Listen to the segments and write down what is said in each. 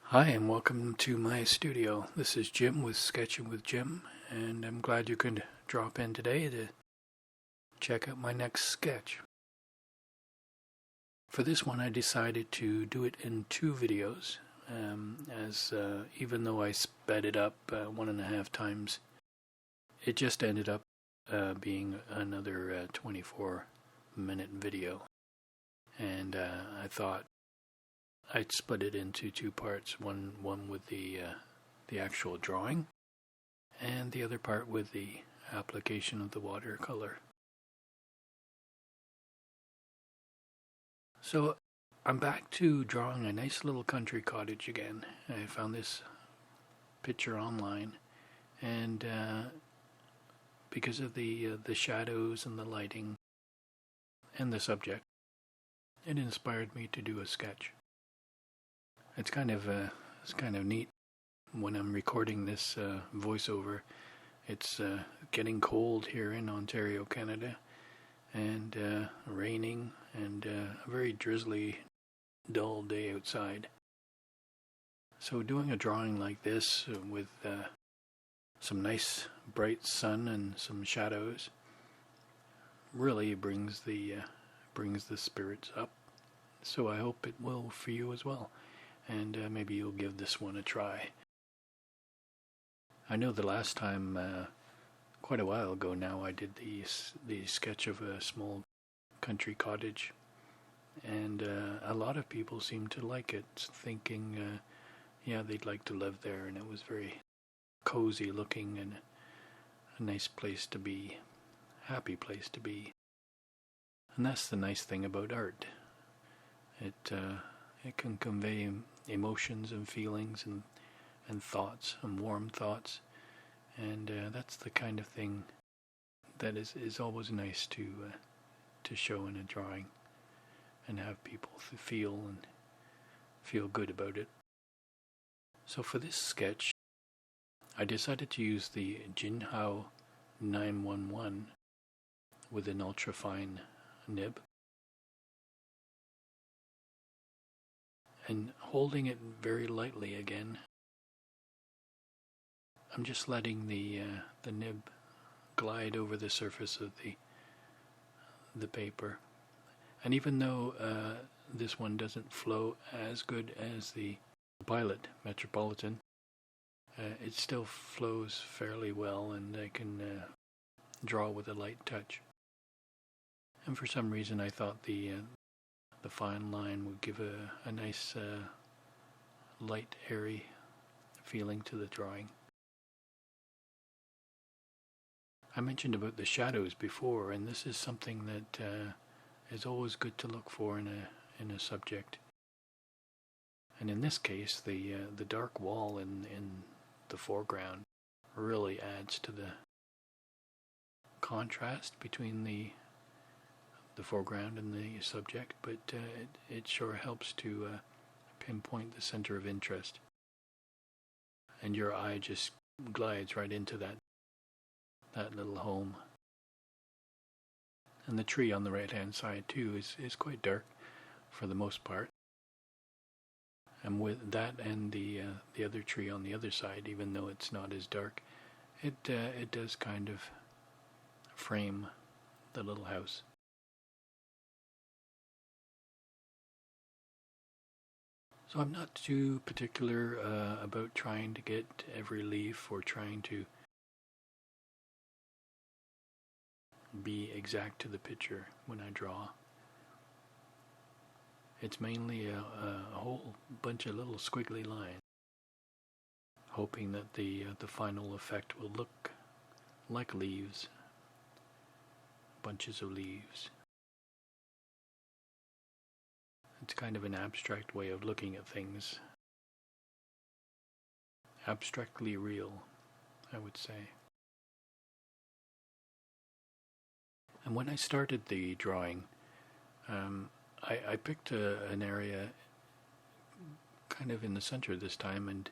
Hi, and welcome to my studio. This is Jim with Sketching with Jim, and I'm glad you could drop in today to check out my next sketch. For this one, I decided to do it in two videos, even though I sped it up 1.5 times, it just ended up being another 24-minute video, and I thought I'd split it into two parts, one with the actual drawing, and the other part with the application of the watercolor. So I'm back to drawing a nice little country cottage again. I found this picture online, and because of the shadows and the lighting and the subject, it inspired me to do a sketch. It's kind of neat when I'm recording this voiceover. It's getting cold here in Ontario, Canada, and raining, and a very drizzly, dull day outside. So doing a drawing like this with some nice bright sun and some shadows really brings the spirits up. So I hope it will for you as well. And maybe you'll give this one a try. I know the last time, quite a while ago now, I did the sketch of a small country cottage, and a lot of people seemed to like it, thinking, yeah, they'd like to live there, and it was very cozy looking and a nice place to be, happy place to be. And that's the nice thing about art. It can convey emotions and feelings and thoughts and warm thoughts, and that's the kind of thing that is always nice to show in a drawing and have people feel good about it. So for this sketch, I decided to use the Jinhao 911 with an ultrafine nib. And holding it very lightly again, I'm just letting the nib glide over the surface of the paper. And even though this one doesn't flow as good as the Pilot Metropolitan, it still flows fairly well, and I can draw with a light touch. And for some reason I thought the fine line would give a nice light, airy feeling to the drawing. I mentioned about the shadows before, and this is something that is always good to look for in a subject. And in this case, the dark wall in the foreground really adds to the contrast between the foreground and the subject, but it sure helps to pinpoint the center of interest. And your eye just glides right into that little home. And the tree on the right-hand side too is quite dark for the most part. And with that and the other tree on the other side, even though it's not as dark, it does kind of frame the little house. So I'm not too particular about trying to get every leaf or trying to be exact to the picture when I draw. It's mainly a whole bunch of little squiggly lines, hoping that the final effect will look like leaves, bunches of leaves. It's kind of an abstract way of looking at things. Abstractly real, I would say. And when I started the drawing, I picked an area kind of in the center this time and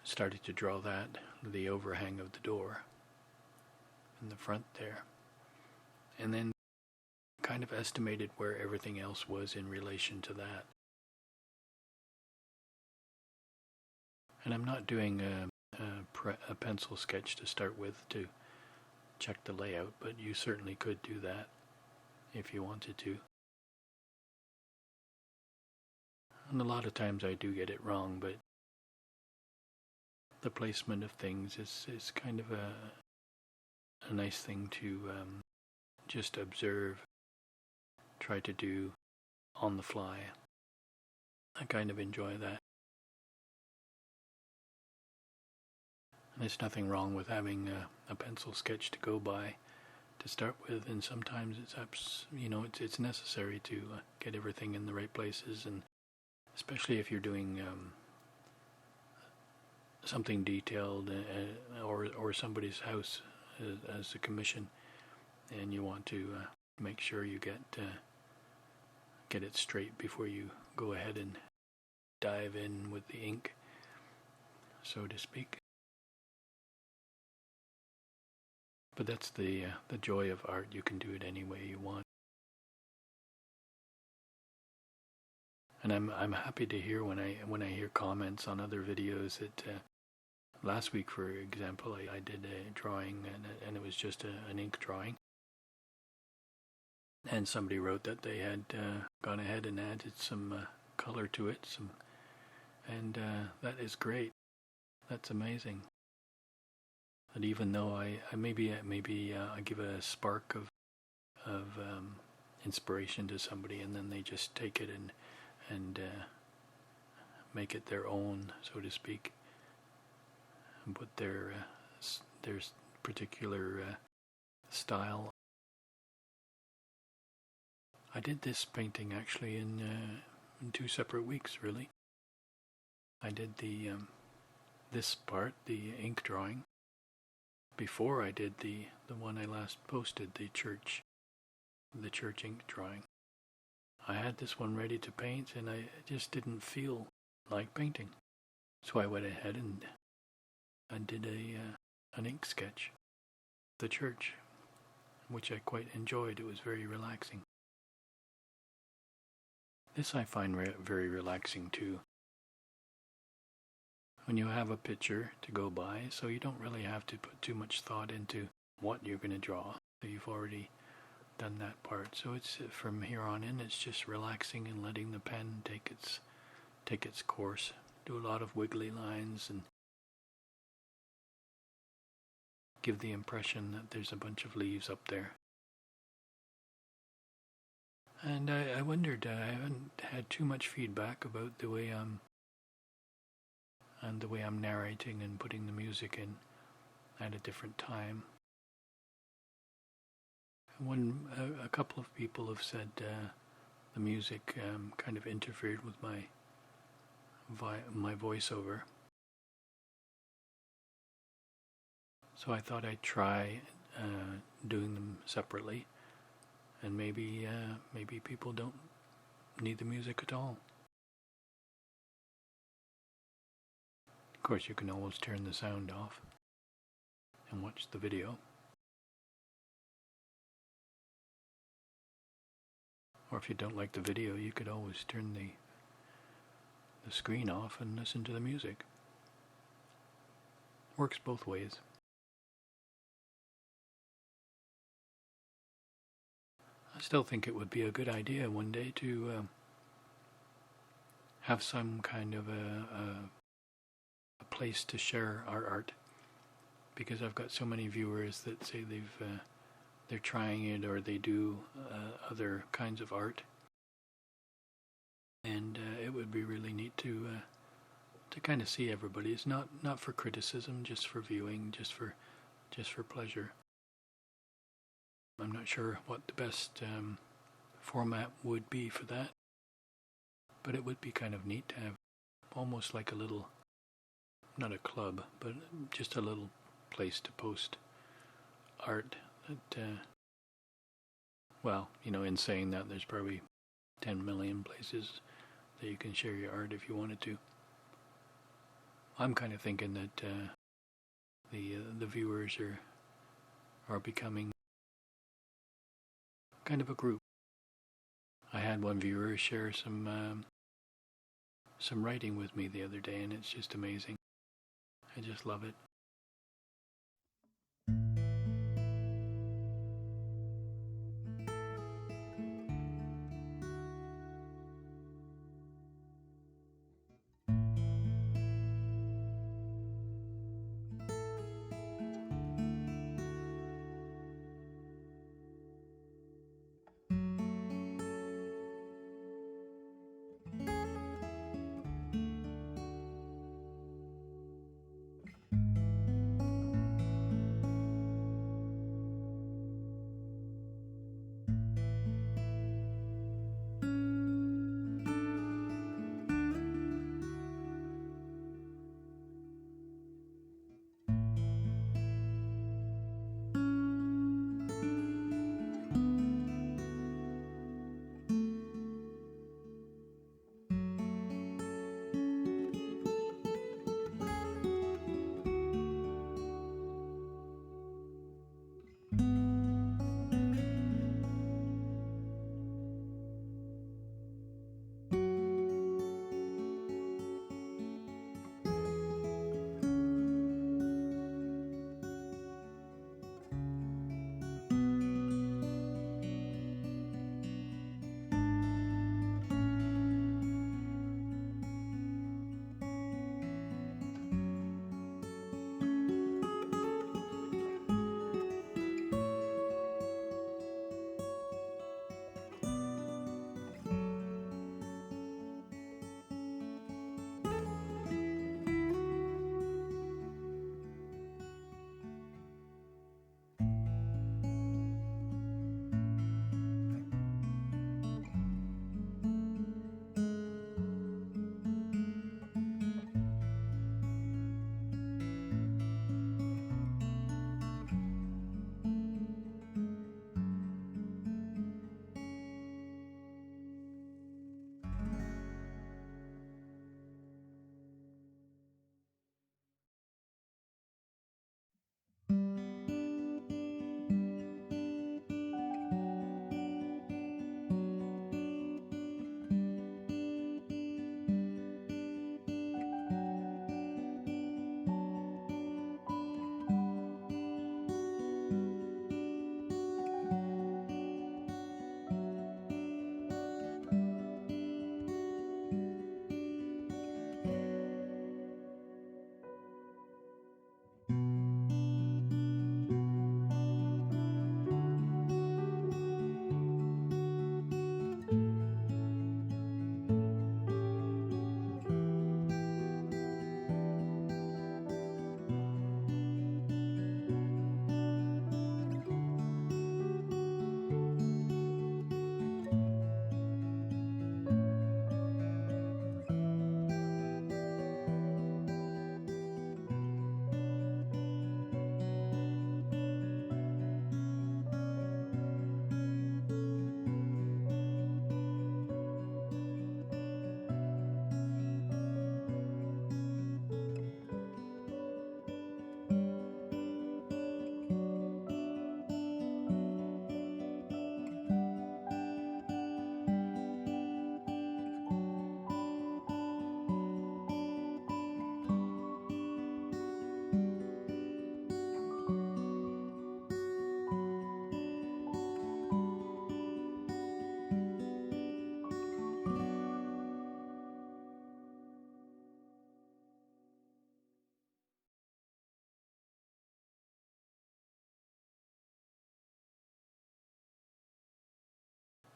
started to draw the overhang of the door in the front there. And then kind of estimated where everything else was in relation to that. And I'm not doing a pencil sketch to start with to check the layout, but you certainly could do that if you wanted to. And a lot of times I do get it wrong, but the placement of things is kind of a nice thing to just observe, try to do on the fly. I kind of enjoy that. And there's nothing wrong with having a pencil sketch to go by to start with, and sometimes it's necessary to get everything in the right places, and especially if you're doing something detailed or somebody's house as a commission, and you want to make sure you get it straight before you go ahead and dive in with the ink, so to speak. But that's the joy of art. You can do it any way you want. And I'm happy to hear when I hear comments on other videos that last week, for example, I did a drawing and it was just an ink drawing, and somebody wrote that they had gone ahead and added some color to it, and that is great. That's amazing. That even though I maybe I give a spark of inspiration to somebody, and then they just take it and make it their own, so to speak, and put their particular style. I did this painting actually in 2 separate weeks, really. I did this part, the ink drawing, before I did the one I last posted, the church ink drawing. I had this one ready to paint, and I just didn't feel like painting, so I went ahead and did an ink sketch, the church, which I quite enjoyed. It was very relaxing. This I find very relaxing too. When you have a picture to go by, so you don't really have to put too much thought into what you're going to draw. So you've already done that part. So it's from here on in, it's just relaxing and letting the pen take its course. Do a lot of wiggly lines and give the impression that there's a bunch of leaves up there. And I wondered, I haven't had too much feedback about the way I'm narrating and putting the music in at a different time. A couple of people have said the music kind of interfered with my voiceover. So I thought I'd try doing them separately, and maybe people don't need the music at all. Of course, you can always turn the sound off and watch the video. Or if you don't like the video, you could always turn the screen off and listen to the music. Works both ways. I still think it would be a good idea one day to have some kind of a place to share our art, because I've got so many viewers that say they're trying it, or they do other kinds of art, and it would be really neat to kind of see everybody's, not for criticism, just for viewing, just for pleasure. I'm not sure what the best format would be for that, but it would be kind of neat to have almost like a little, not a club, but just a little place to post art that, well, in saying that, there's probably 10 million places that you can share your art if you wanted to. I'm kind of thinking that the viewers are becoming kind of a group. I had one viewer share some writing with me the other day, and it's just amazing. I just love it.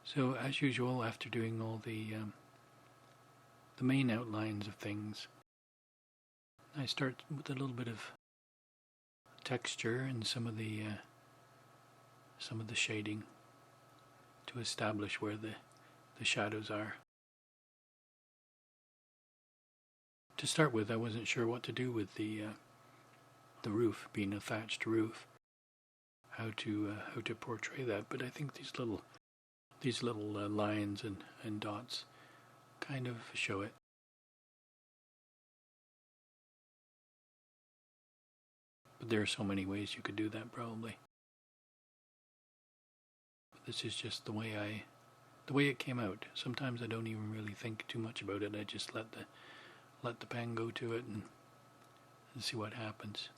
So as usual, after doing all the main outlines of things, I start with a little bit of texture and some of the shading to establish where the shadows are. To start with, I wasn't sure what to do with the roof, being a thatched roof, how to portray that. But I think these little lines and dots kind of show it. But there are so many ways you could do that, probably. But this is just the way it came out. Sometimes I don't even really think too much about it. I just let the pen go to it and and see what happens.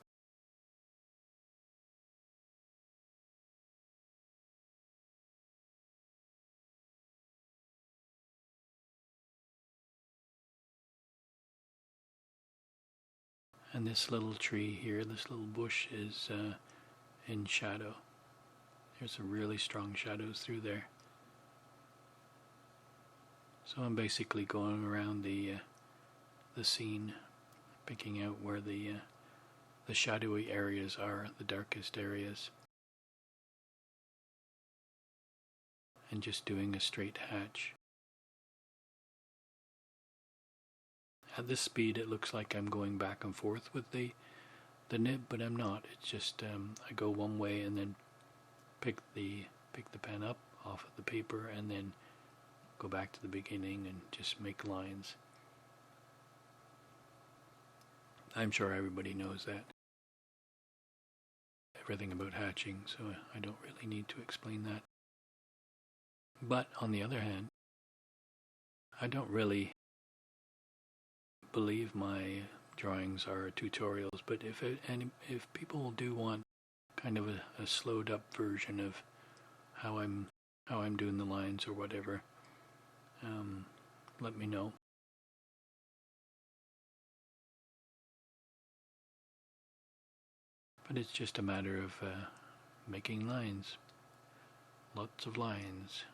And this little tree here, this little bush is in shadow. There's some really strong shadows through there. So I'm basically going around the scene, picking out where the shadowy areas are, the darkest areas, and just doing a straight hatch. At this speed it looks like I'm going back and forth with the nib, but I'm not. It's just I go one way and then pick the pen up off of the paper and then go back to the beginning and just make lines. I'm sure everybody knows that. Everything about hatching, so I don't really need to explain that. But on the other hand, I don't really believe my drawings are tutorials, but if people do want kind of a slowed up version of how I'm doing the lines or whatever, let me know. But it's just a matter of making lines, lots of lines,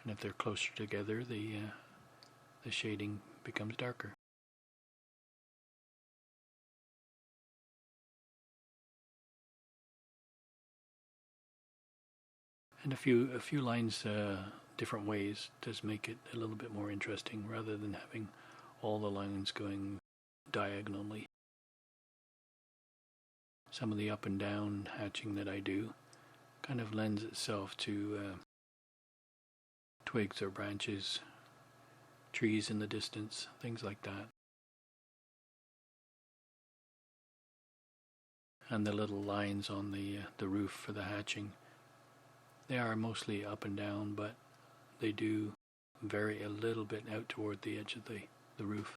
and if they're closer together, the shading becomes darker. And a few lines different ways does make it a little bit more interesting rather than having all the lines going diagonally. Some of the up and down hatching that I do kind of lends itself to twigs or branches, trees in the distance, things like that. And the little lines on the roof for the hatching, they are mostly up and down, but they do vary a little bit out toward the edge of the roof.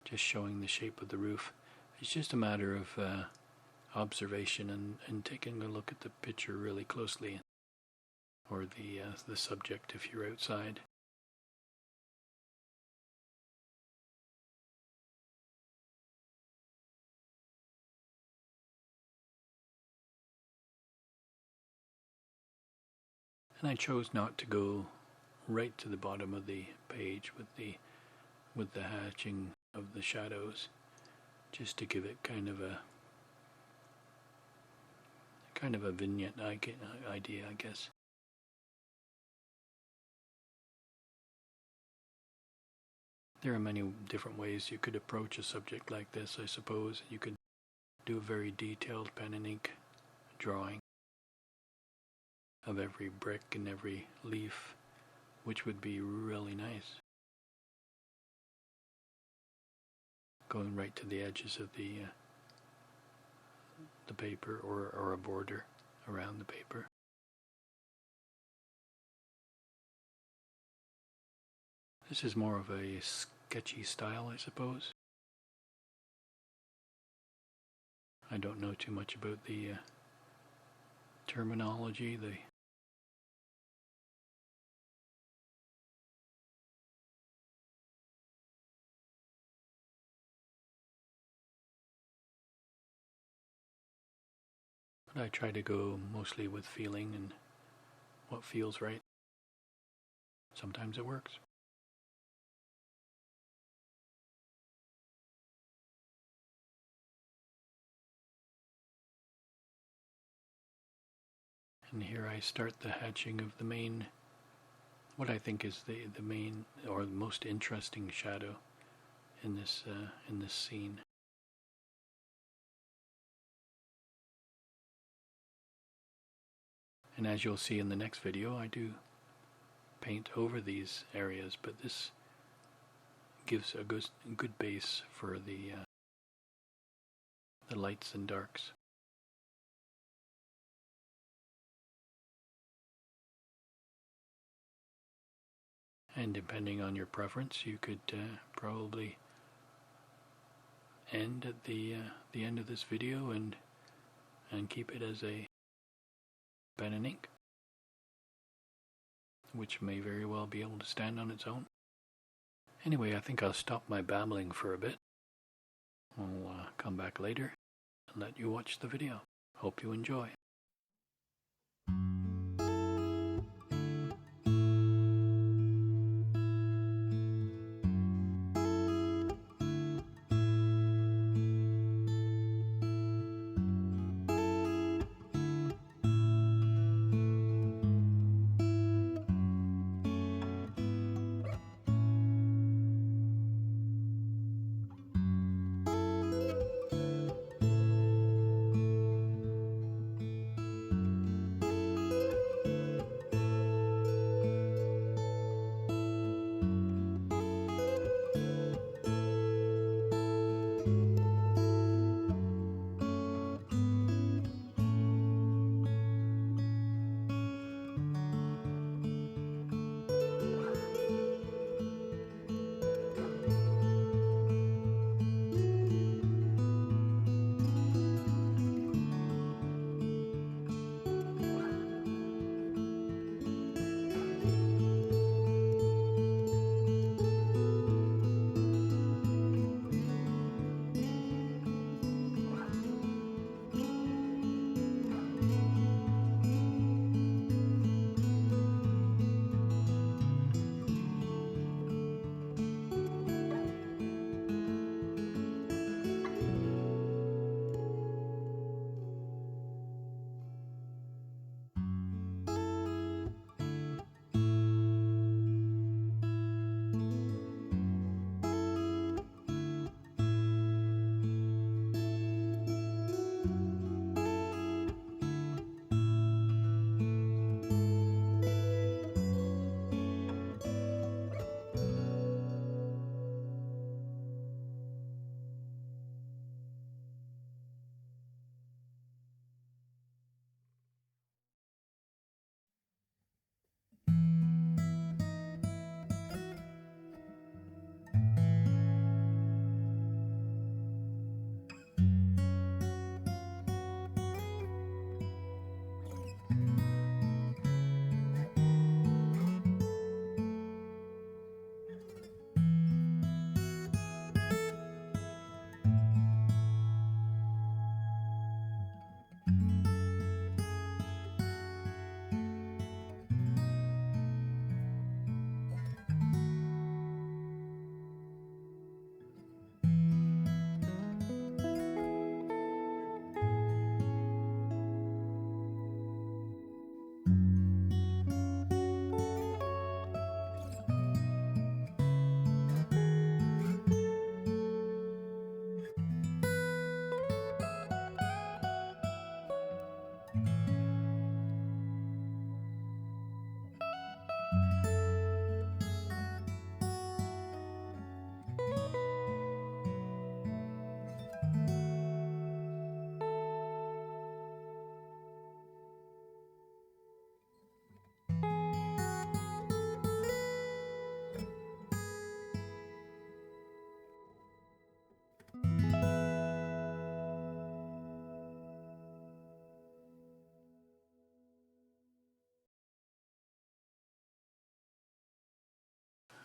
Just showing the shape of the roof. It's just a matter of observation and taking a look at the picture really closely, or the subject if you're outside. And I chose not to go right to the bottom of the page with the hatching of the shadows, just to give it kind of a vignette idea, I guess. There are many different ways you could approach a subject like this, I suppose. You could do a very detailed pen and ink drawing of every brick and every leaf, which would be really nice. Going right to the edges of the paper, or a border around the paper. This is more of a sketchy style, I suppose. I don't know too much about the terminology, but I try to go mostly with feeling and what feels right. Sometimes it works. And here I start the hatching of the main, what I think is the main or the most interesting shadow in this scene. And as you'll see in the next video, I do paint over these areas, but this gives a good base for the lights and darks. And depending on your preference, you could probably end at the end of this video and keep it as a pen and ink, which may very well be able to stand on its own. Anyway, I think I'll stop my babbling for a bit. I'll come back later and let you watch the video. Hope you enjoy.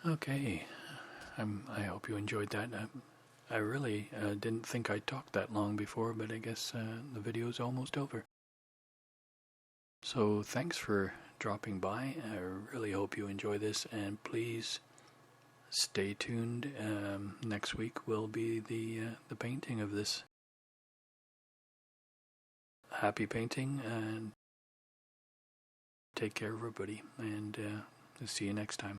Okay, I hope you enjoyed that. I really didn't think I'd talked that long before, but I guess the video's almost over. So thanks for dropping by. I really hope you enjoy this, and please stay tuned. Next week will be the painting of this. Happy painting, and take care, everybody, and see you next time.